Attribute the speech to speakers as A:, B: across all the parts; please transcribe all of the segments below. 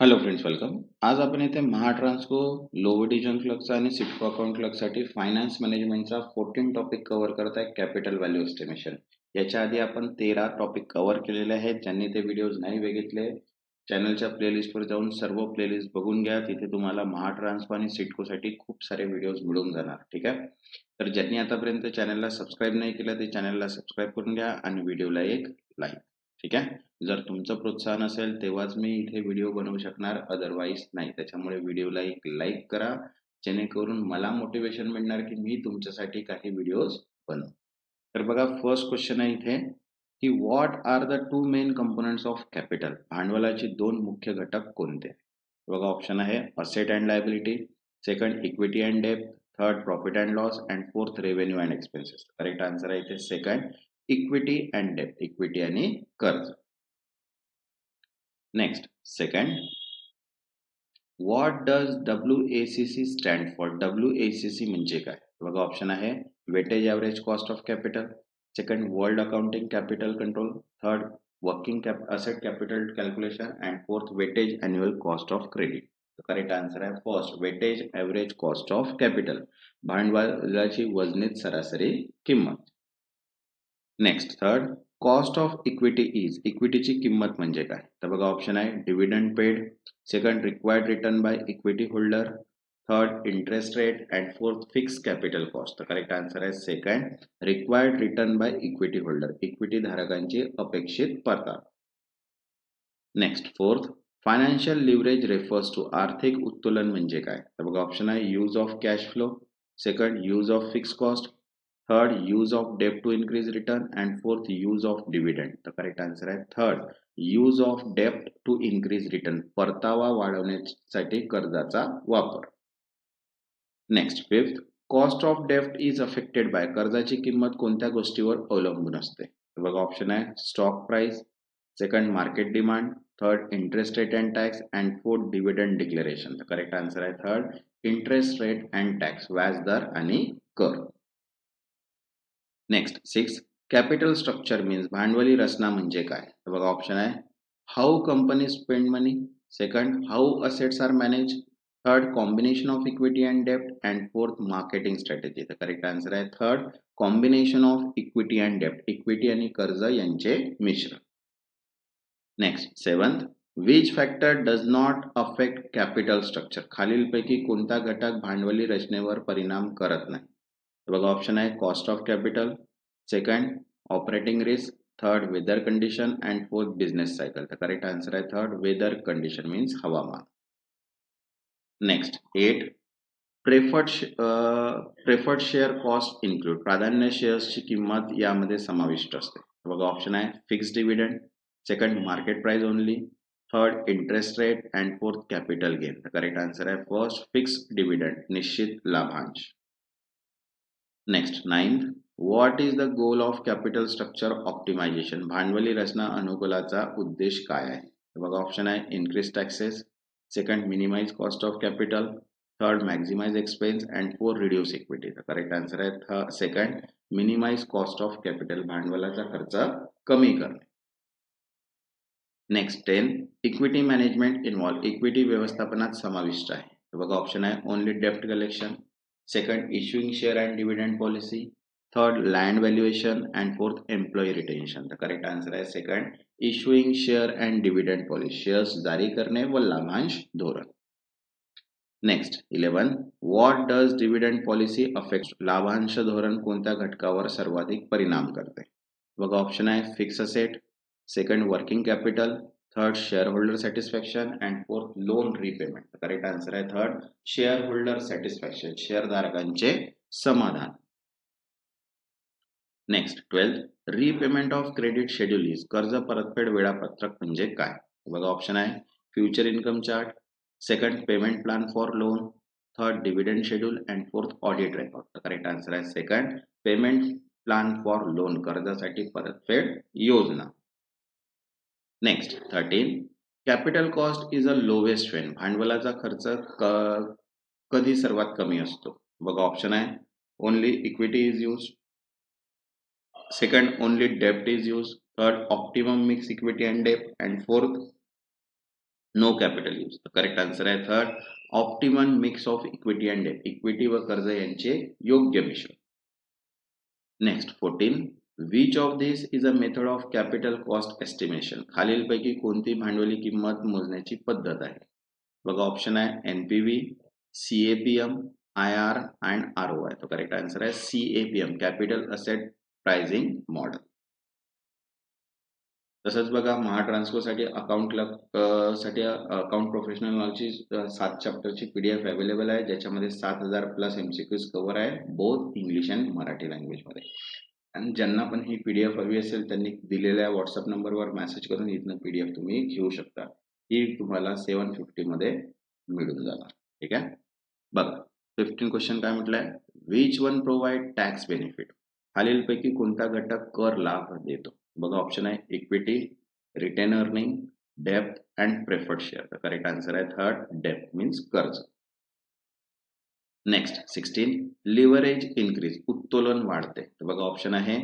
A: Hello friends, welcome. आज आपण इथे महाट्रान्सको, लोअर डिव्हिजन क्लर्कचा आणि सिटको अकाउंट क्लर्कसाठी फायनान्स मॅनेजमेंटचा 14 टॉपिक कव्हर करत आहे. Capital value estimation. याच्या आधी आपण 13 टॉपिक कव्हर केलेले आहेत. ज्यांनी ते व्हिडिओज नाही बघितले, चॅनलच्या प्लेलिस्टवर जाऊन सर्व प्लेलिस्ट बघून घ्या. तिथे तुम्हाला महाट्रान्सको आणि सिटकोसाठी खूप सारे व्हिडिओज मिळून जाणार. ठीक आहे. तर ज्यांनी आतापर्यंत चॅनलला सबस्क्राईब नाही केलं ते चॅनलला सबस्क्राईब करून घ्या आणि व्हिडिओला एक लाईक. ठीक आहे. जर तुमचं प्रोत्साहन असेल तेव्हाच मी इथे व्हिडिओ बनवू शकणार, अदरवाईज नाही. त्याच्यामुळे व्हिडिओला एक लाईक करा, जेणेकरून मला मोटिवेशन मिळणार की मी तुमच्यासाठी काही व्हिडिओज बनवू. तर बघा, फर्स्ट क्वेश्चन आहे इथे की what are the two main components of capital. भांडवलाचे दोन मुख्य घटक कोणते? बघा, ऑप्शन आहे asset and liability, second equity and डेब्ट, third profit and loss and fourth revenue and expenses. Correct answer आहे इथे सेकंड, इक्विटी अँड डेब्ट, इक्विटी आणि कर्ज. Next, second, what does WACC stand for? WACC म्हणजे काय? बघा, ऑप्शन आहे weightage average cost of capital, second world accounting capital control, third working asset capital calculation and fourth weightage annual cost of credit. Correct answer आहे first, weightage average cost of capital, भांडवलाची वजनीत सरासरी किंमत. Next, third, cost of equity is. इक्विटीची किंमत म्हणजे काय? तर बघा, ऑप्शन आहे dividend paid, second required return by equity holder, third interest rate and fourth fix capital cost. तर करेक्ट आन्सर आहे second, required return by equity holder, equity धारकांची अपेक्षित परतावा. Next, fourth, financial leverage refers to. आर्थिक उत्तोलन म्हणजे काय? तर बघा, ऑप्शन आहे use of cash flow, second use of fix cost, third use of डेब्ट to increase return and fourth use of dividend. तर करेक्ट आन्सर आहे थर्ड, यूज ऑफ डेब्ट टू इनक्रीज रिटर्न, परतावा वाढवण्यासाठी कर्जाचा वापर. नेक्स्ट, फिफ्थ, कॉस्ट ऑफ डेब्ट is affected by. कर्जाची किंमत कोणत्या गोष्टीवर अवलंबून असते? तर बघा, ऑप्शन आहे stock price, second market demand, third interest rate and tax and fourth dividend declaration. तर करेक्ट आन्सर आहे third, interest rate and tax, व्याजदर आणि कर. Next, six, capital structure means. भांडवली रचना म्हणजे काय? तर बघा, ऑप्शन आहे how company spend money, second how assets are manage, third combination of equity and डेब्ट अँड फोर्थ मार्केटिंग स्ट्रॅटेजी. तर करेक्ट आन्सर आहे third, combination of equity and डेब्ट, इक्विटी आणि कर्ज यांचे मिश्रण. Next, seventh, which factor does not affect capital structure. खालीलपैकी कोणता घटक भांडवली रचनेवर परिणाम करत नाही? बघा, ऑप्शन आहे cost of capital, second operating risk, third weather condition and fourth business cycle. तर करेक्ट आन्सर आहे थर्ड, वेदर कंडिशन मीन्स हवामान. Next, eight, preferred share cost include. प्राधान्य शेअर्सची किंमत यामध्ये समाविष्ट असते. बघा, ऑप्शन आहे fixed dividend, second market price only, third interest rate and fourth capital gain. तर करेक्ट आन्सर आहे फर्स्ट, फिक्स्ड डिव्हिडंड, निश्चित लाभांश. Next, ninth, what is the goal of capital structure optimisation. भांडवली रचना अनुकूलाचा उद्देश काय आहे? बघा, ऑप्शन आहे increase taxes, second minimise cost of capital, third maximise expense and fourth reduce equity. तर करेक्ट आन्सर आहे second, minimise cost of capital, भांडवलाचा खर्च कमी करणे. Next, 10, equity management involve. Equity व्यवस्थापनात समाविष्ट आहे. बघा, ऑप्शन आहे ओनली डेप्ट collection, second issuing share and dividend policy, third land valuation and fourth employee retention. तर करेक्ट आन्सर आहे second, issuing share and dividend policy, shares जारी करणे व लाभांश धोरण. Next, 11, what does dividend policy affect. लाभांश धोरण कोणत्या घटकावर सर्वाधिक परिणाम करते? बघा, ऑप्शन आहे fix asset, second working capital, third share holder satisfaction and fourth loan repayment. Correct answer आहे थर्ड, शेअर होल्डर सॅटिस्फॅक्शन, शेअरधारकांचे समाधान. Next, 12, repayment of credit schedule is. कर्ज परतफेड वेळापत्रक म्हणजे काय? बघा, ऑप्शन आहे future income chart, second payment plan for loan, third dividend schedule and fourth audit record. तर करेक्ट आन्सर आहे second, payment plan for loan, कर्जासाठी परतफेड योजना. Next, 13, capital cost is a lowest Wien. भांडवलाचा खर्च कधी सर्वात कमी असतो? बघा, ऑप्शन आहे only equity is use, second only डेब्ट is use, third optimum mix equity and डेब्ट and fourth no capital use. Correct answer आहे third optimum mix of equity and date. Equity व कर्ज यांचे योग्य मिश्रण. Next 14 which of this is a method of capital cost estimation. खालीलपैकी कोणती भांडवली किंमत मोजण्याची पद्धत आहे. बघा ऑप्शन आहे NPV, CAPM, IR and ROI. तो करेक्ट आन्सर आहे CAPM, capital asset pricing model. तसंच बघा महाट्रान्सफरसाठी साठी अकाउंट प्रोफेशनल नॉलेजची 7 चॅप्टरची पीडीएफ अवेलेबल आहे, ज्याच्यामध्ये 7000 प्लस एमसीक्यूज कव्हर आहे बोथ इंग्लिश अँड मराठी लँग्वेजमध्ये. आणि ज्यांना पण ही पीडीएफ हवी असेल त्यांनी दिलेल्या व्हॉट्सअप नंबरवर मेसेज करून इथनं पीडीएफ तुम्ही घेऊ शकता. ही तुम्हाला 750 मध्ये मिळून जाणार. ठीक आहे. बघा 15 क्वेश्चन काय म्हटलंय, which one provide tax benefit. खालीलपैकी कोणता घटक कर लाभ देतो. बघा ऑप्शन आहे इक्विटी, रिटेन अर्निंग, डेप्थ अँड प्रेफर्ड शेअर. तर करेक्ट आन्सर आहे थर्ड डेप्थ मीन्स कर्ज. नेक्स्ट 16 लिव्हरेज इन्क्रीज, उत्तोलन वाढते. तर बघा ऑप्शन आहे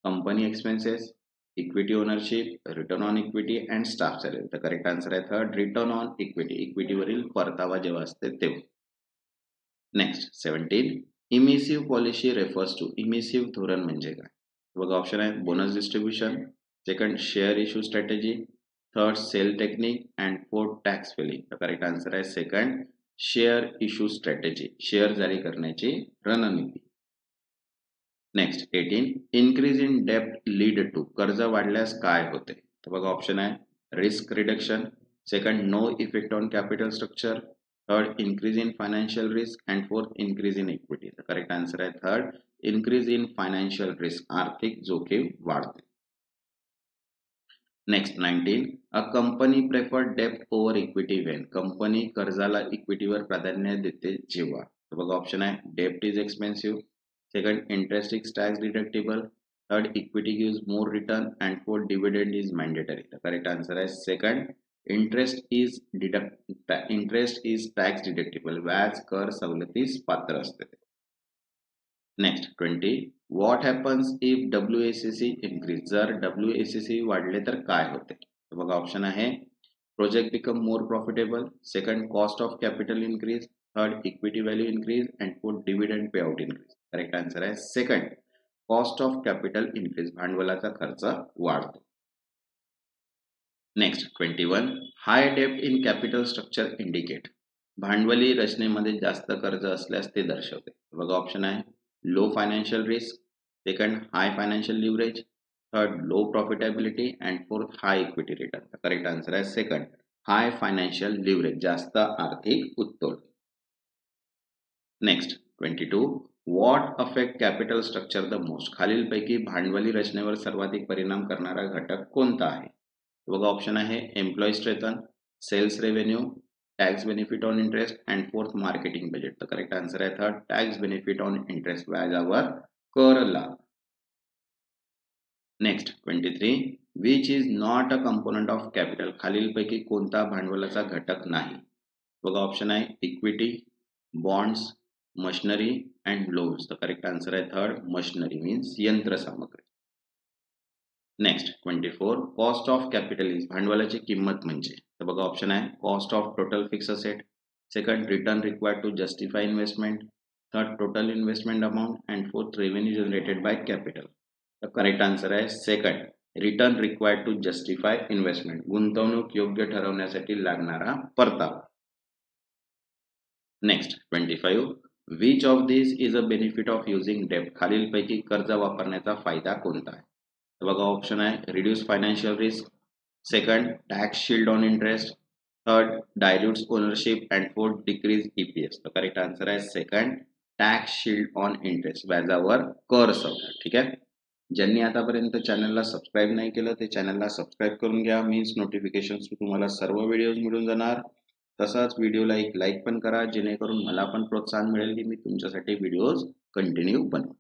A: company expenses, equity ownership, return on equity and staff salary. तर करेक्ट आन्सर आहे थर्ड रिटर्न ऑन इक्विटी, इक्विटीवरील परतावा जेव्हा असते तेव्हा. Next 17 emissive policy refers to. Emissive धोरण म्हणजे काय. बघा ऑप्शन आहे bonus distribution, second share issue strategy, third sale technique and fourth tax filing. तर करेक्ट आन्सर आहे second share issue strategy, share जारी करण्याची रणनीती. नेक्स्ट 18 इन्क्रीज इन डेप्ट लीड टू. कर्ज वाढल्यास काय होते. तर बघा ऑप्शन आहे risk reduction, second no effect on capital structure, third increase in financial risk and fourth increase in equity. तर करेक्ट आन्सर आहे third increase in financial risk, आर्थिक जोखीम वाढते. नेक्स्ट 19 अ कंपनी प्रेफर डेप्ट ओव्हर इक्विटी वेन. कंपनी कर्जाला इक्विटीवर प्राधान्य देते जेव्हा. तर बघा ऑप्शन आहे डेप्ट is expensive, second interest is tax deductible, third equity gives more return and fourth dividend is mandatory. तर करेक्ट आन्सर आहे second interest is tax deductible, व्याज कर सवलतीस पात्र असते. Next 20 what happens if WACC increase. जर WACC वाढले तर काय होते. बघा ऑप्शन आहे project become more profitable, second cost of capital increase, third equity value increase and fourth dividend pay out increase. Correct answer आहे second cost of capital increase, भांडवलाचा खर्च वाढतो. नेक्स्ट 21 हाय डेप्ट इन कॅपिटल स्ट्रक्चर इंडिकेट. भांडवली रचनेमध्ये जास्त कर्ज असल्यास ते दर्शवते. बघा ऑप्शन आहे low financial risk, second high financial leverage, third low profitability and fourth high equity return. Correct answer आहे सेकंड हाय फायनान्शियल लिव्हरेज, जास्त आर्थिक उत्तोलन. Next 22 what affect capital structure the most. खालीलपैकी भांडवली रचनेवर सर्वाधिक परिणाम करणारा घटक कोणता आहे. बघा ऑप्शन आहे employee strengthen, sales revenue, tax benefit on interest and fourth marketing budget. तर करेक्ट आन्सर आहे third tax benefit on interest, व्याजावर कर लाभ. Next 23 which is not a component of capital. खालीलपैकी कोणता भांडवलाचा घटक नाही. बघा ऑप्शन आहे equity, bonds, machinery and loans. तर करेक्ट आन्सर आहे थर्ड मशिनरी मीन्स यंत्रसामग्री. Next 24 cost of capital is. भांडवलाची किंमत म्हणजे. तर बघा ऑप्शन आहे cost of total fix asset, second return required to justify investment, third total investment amount and fourth revenue generated by capital. तर correct answer आहे second return required to justify investment, गुंतवणूक योग्य ठरवण्यासाठी लागणारा परतावा. Next 25 which of this is a benefit of using डेप्ट. खालीलपैकी कर्ज वापरण्याचा फायदा कोणता आहे. बघा ऑप्शन आहे reduce financial risk, second tax shield on interest, third dilutes ownership and fourth decrease EPS. तर करेक्ट आन्सर आहे second tax shield on interest, व्याजावर कर सवलत. ठीक आहे. ज्यांनी आतापर्यंत चॅनलला सबस्क्राईब नाही केलं ते चॅनलला सबस्क्राईब करून घ्या, मीन्स नोटिफिकेशन तुम्हाला सर्व व्हिडिओज मिळून जाणार. तसाच व्हिडिओला एक लाईक पण करा, जेणेकरून मला पण प्रोत्साहन मिळेल की मी तुमच्यासाठी व्हिडिओज कंटिन्यू बनवतो.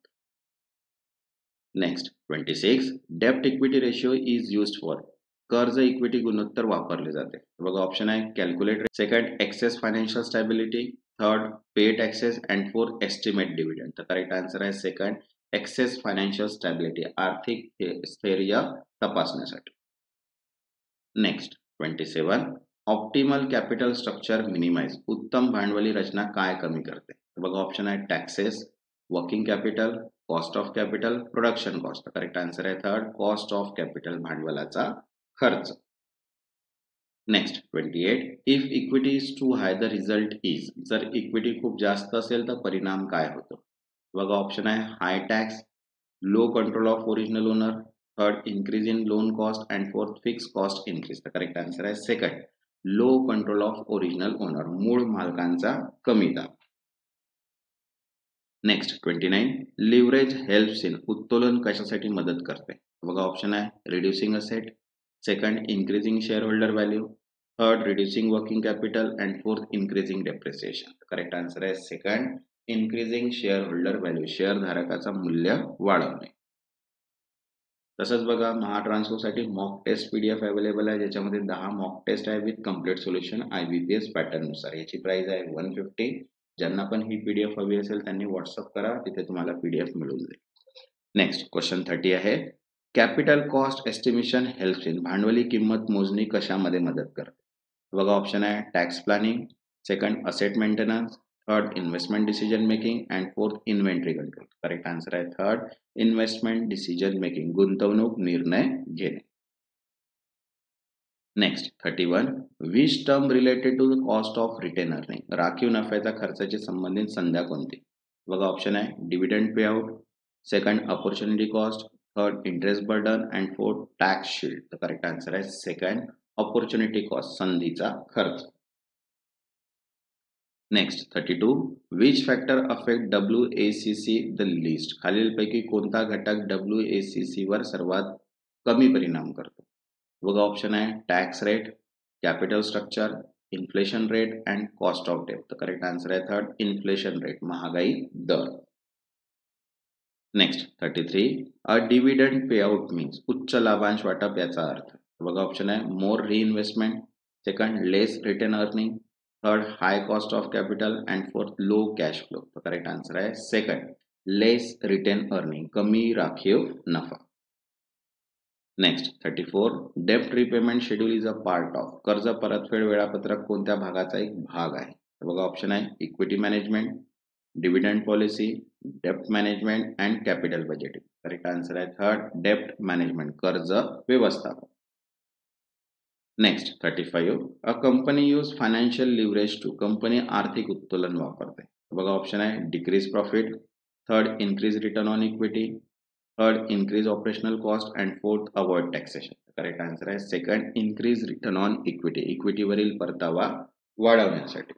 A: नेक्स्ट 26 डेप्ट equity ratio is used for. कर्ज इक्विटी गुणोत्तर वापरले जाते. बघा ऑप्शन आहे calculate, second assess financial stability, third pay taxes and fourth estimate dividend. तर करेक्ट आन्सर आहे सेकंड एक्सेस फायनान्शियल स्टॅबिलिटी, आर्थिक स्थैर्य तपासण्यासाठी. Next 27 optimal capital structure minimise, उत्तम भांडवली रचना काय कमी करते? बघा ऑप्शन आहे taxes, working capital, cost of capital, production cost. Correct answer आहे थर्ड, कॉस्ट ऑफ कॅपिटल, भांडवलाचा खर्च. Next 28, if equity is too high the result is, जर इक्विटी खूप जास्त असेल तर परिणाम काय होतो? बघा ऑप्शन आहे high tax, low control of original owner, third increase in loan cost and fourth fix cost increase. तर करेक्ट आन्सर आहे second, low control of original owner, मूळ मालकांचा कमी दाब. नेक्स्ट 29, लिव्हरेज हेल्प्स इन, उत्तोलन कशासाठी मदत करते? बघा ऑप्शन आहे reducing asset, second increasing share holder value, third reducing working capital and fourth increasing depreciation. Correct answer आहे second, increasing share holder value, share धारकाचा मूल्य वाढवणे. तसंच बघा महाट्रान्सफोसाठी मॉक टेस्ट पीडीएफ अवेलेबल आहे, ज्याच्यामध्ये 10 मॉक टेस्ट आहे with complete solution IBPS pattern नुसार. याची प्राइस आहे 150. ज्यांना पण ही पीडीएफ हवी असेल त्यांनी व्हॉट्सअप करा, तिथे तुम्हाला पीडीएफ मिळून जाईल. नेक्स्ट क्वेश्चन 30 आहे, capital cost estimation helps in, भांडवली किंमत मोजणी कशामध्ये मदत करते? बघा ऑप्शन आहे tax planning, second asset maintenance, third investment decision making and fourth inventory control. Correct answer आहे थर्ड, इन्व्हेस्टमेंट डिसिजन मेकिंग, गुंतवणूक निर्णय घेणे. Next 31, which term related to the cost of retain earning, राखीव नफ्याचा खर्चाची संबंधित संज्ञा कोणती? बघा ऑप्शन आहे dividend pay out, second opportunity cost, third interest burden and fourth tax shield. तर करेक्ट आन्सर आहे सेकंड, अपॉर्च्युनिटी कॉस्ट, संधीचा खर्च. Next 32, which factor affect WACC the list, खालीलपैकी कोणता घटक WACC वर सर्वात कमी परिणाम करतो? बघा ऑप्शन आहे tax rate, capital structure, inflation rate and cost of debt. तर करेक्ट आन्सर आहे थर्ड, इन्फ्लेशन रेट, महागाई दर. Next 33, a dividend pay out means, उच्च लाभांश वाटप याचा अर्थ? बघा ऑप्शन आहे more reinvestment, second less return earning, third high cost of capital and fourth low cash flow. तर करेक्ट आन्सर आहे सेकंड, लेस रिटर्न अर्निंग, कमी राखीव नफा. नेक्स्ट 34, डेप्ट repayment schedule is a part of, कर्ज परतफेड वेळापत्रक कोणत्या भागाचा एक भाग आहे? बघा ऑप्शन आहे इक्विटी मॅनेजमेंट, डिव्हिडंड पॉलिसी, डेप्ट management and capital budgeting. Correct answer आहे थर्ड, डेप्ट मॅनेजमेंट, कर्ज व्यवस्थापन. Next 35, a company use financial leverage to, company आर्थिक उत्तोलन वापरते. बघा ऑप्शन आहे decrease profit, third increase return on equity, third increase operational cost and fourth avoid taxation. Correct answer आहे second, increase return on equity, इक्विटीवरील परतावा वाढवण्यासाठी.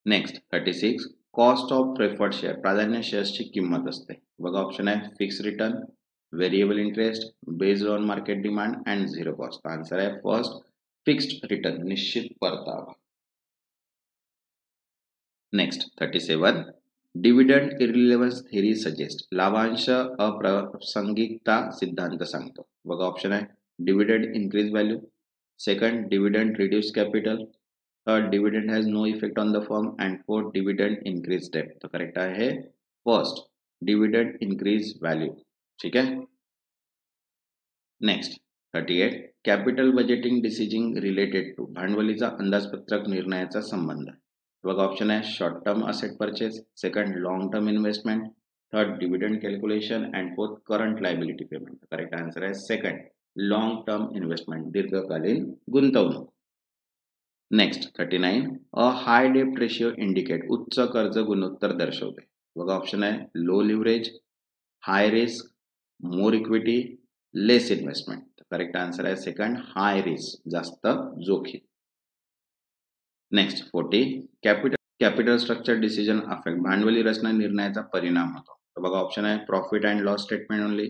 A: Next 36, cost of preferred share, प्राधान्य शेअर्सची किंमत असते. बघा ऑप्शन आहे fix return, variable interest, based on market demand and zero cost. Answer आहे फर्स्ट, फिक्स्ड रिटर्न, निश्चित परतावा. Next 37, dividend irrelevance theory suggest, लाभांश अप्रासंगिकता सिद्धांत सांगतो. बघा ऑप्शन आहे dividend increase value, second dividend reduce capital, third dividend has no effect on the firm and fourth dividend increase debt. तर करेक्ट आहे फर्स्ट, डिव्हिडंड इन्क्रीज व्हॅल्यू. ठीक आहे. Next 38, capital budgeting decision related to, भांडवलीचा अंदाजपत्रक निर्णयाचा संबंध. बघा option आहे short term asset purchase, second long term investment, third dividend calculation and fourth current liability payment. Correct answer आहे सेकंड, लॉंग टर्म इन्व्हेस्टमेंट, दीर्घकालीन गुंतवणूक. नेक्स्ट 39, अ हाय डेप्ट रेशियो इंडिकेट, उच्च कर्ज गुणोत्तर दर्शवते. बघा ऑप्शन आहे लो लिव्हरेज, हाय रिस्क, मोर इक्विटी, लेस investment. Correct answer आहे सेकंड, हाय रिस्क, जास्त जोखीम. Next 40, capital structure decision affect, भांडवली रचना निर्णयाचा परिणाम होतो. तर बघा ऑप्शन आहे profit and loss statement only,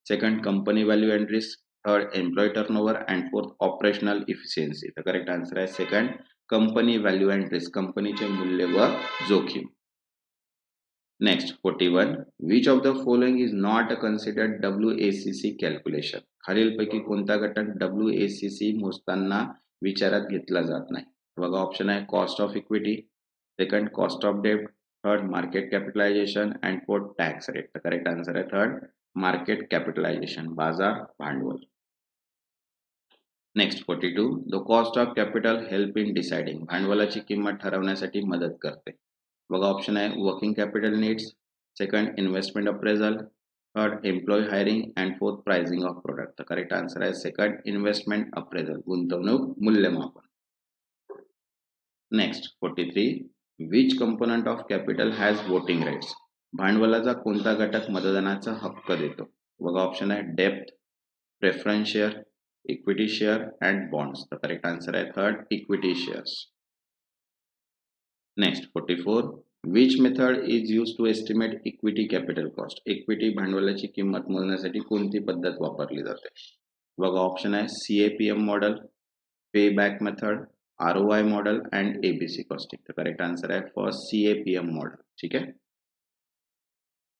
A: second company value and risk, third employ turnover and fourth operational efficiency. तर करेक्ट आन्सर आहे second, company value and risk, कंपनीचे मूल्य व जोखीम. Next 41, which of the following is not considered WACC calculation, खालीलपैकी कोणता घटक WACC मोजताना विचारात घेतला जात नाही? बघा ऑप्शन आहे cost of equity, second cost of डेब्ट, third market capitalisation and fourth tax rate. तर करेक्ट आन्सर आहे थर्ड, मार्केट कॅपिटलायझेशन, बाजार भांडवल. Next 42 the cost of capital help in deciding, भांडवलाची किंमत ठरवण्यासाठी मदत करते. बघा ऑप्शन आहे working capital needs, second investment appraisal, third employ hiring and fourth pricing of product. तर करेक्ट आन्सर आहे सेकंड इन्व्हेस्टमेंट अप्रेझल, गुंतवणूक मूल्यमापन. Next 43 which component of capital has voting rights, भांडवलाचा कोणता घटक मतदानाचा हक्क देतो. बघा ऑप्शन आहे depth, preference share, equity share and bonds. तर करेक्ट आन्सर आहे third equity shares. Next 44 which method is use to estimate equity capital cost, equity भांडवलाची किंमत मोजण्यासाठी कोणती पद्धत वापरली जाते. बघा ऑप्शन आहे CAPM model, pay back method, ROI model and ABC costing. तर करेक्ट आन्सर आहे फर्स्ट CAPM मॉडेल. ठीक आहे.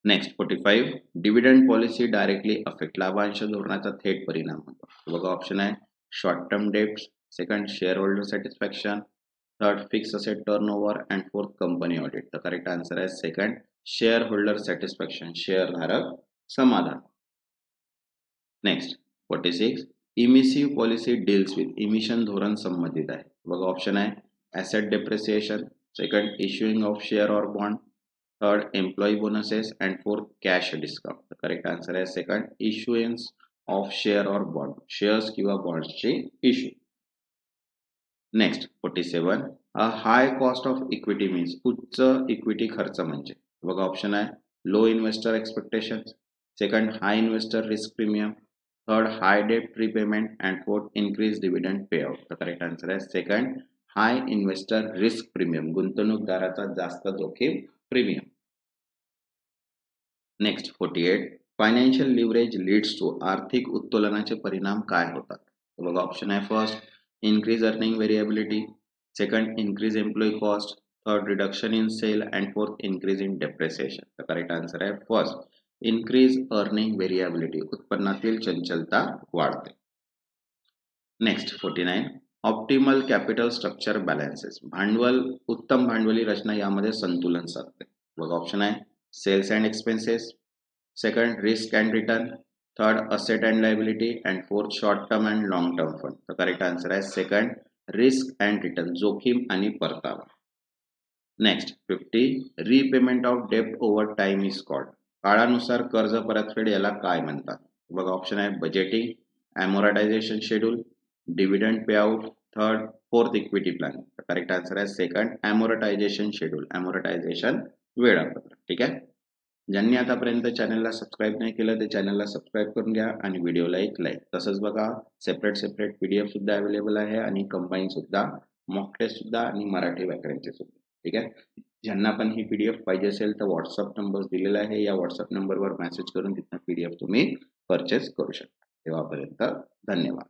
A: Next 45 dividend policy directly affect, लाभांश धोरणाचा थेट परिणाम होतो. बघा ऑप्शन आहे short term debts, second share holder satisfaction, third fix asset turnover and fourth company audit. तर करेक्ट आन्सर आहे सेकंड शेअर होल्डर सॅटिस्फॅक्शन, शेअरधारक समाधान. Next 46 emissive policy deals with, emission धोरण संबंधित आहे. बघा ऑप्शन आहे asset depreciation, second issuing of share or bond, third employee bonuses and fourth cash discount. तर करेक्ट आन्सर आहे second issuance of share or bond, shares किंवा बॉन्ड्सचे issue. Next 47 a high cost of equity means, उच्च equity खर्च म्हणजे. बघा option आहे low investor expectation, second high investor risk premium, third high debt prepayment and fourth increase dividend pay out. तर correct answer आहे second high investor risk premium, गुंतवणूकदाराचा जास्त जोखीम premium. Next 48 financial leverage leads to, आर्थिक उत्तोलनाचे परिणाम काय होतात. बघा ऑप्शन आहे first increase earning variability, second increase employee cost, third reduction in sale and fourth increase in depreciation. तर करेक्ट आन्सर आहे फर्स्ट इन्क्रीज अर्निंग व्हेरिएबिलिटी, उत्पन्नातील चंचलता वाढते. Next 49 optimal capital structure balances, उत्तम भांडवली रचना यामध्ये संतुलन साधते. बघा ऑप्शन आहे sales and expenses, second risk and return, third asset and liability and fourth short term and long term fund. तर करेक्ट आन्सर आहे सेकंड रिस्क अँड रिटर्न, जोखीम आणि परतावा. नेक्स्ट 50 रीपेमेंट ऑफ डेप्ट ओव्हर टाइम इज कॉल्ड, काळानुसार कर्ज परतफेड याला काय म्हणतात. बघा ऑप्शन आहे budgeting, amortisation schedule, dividend pay out, third fourth equity plan. Correct answer आहे सेकंड अमोर्टायझेशन शेड्यूल, अमोर्टायझेशन वेळापत्रक. ठीक आहे. ज्यांनी आतापर्यंत चॅनलला सबस्क्राईब नाही केलं ते चॅनलला सबस्क्राईब करून घ्या आणि व्हिडिओला एक लाईक. तसंच बघा सेपरेट PDF सुद्धा अवेलेबल आहे आणि कंबाईन सुद्धा, मॉक टेस्ट सुद्धा आणि मराठी व्याकरणचे सुद्धा. ठीक आहे. ज्यांना पण ही PDF पाहिजे असेल तर व्हॉट्सअप नंबर दिलेला आहे, या व्हॉट्सअप नंबरवर मेसेज करून तिथनं PDF तुम्ही परचेस करू शकता. तेव्हापर्यंत धन्यवाद.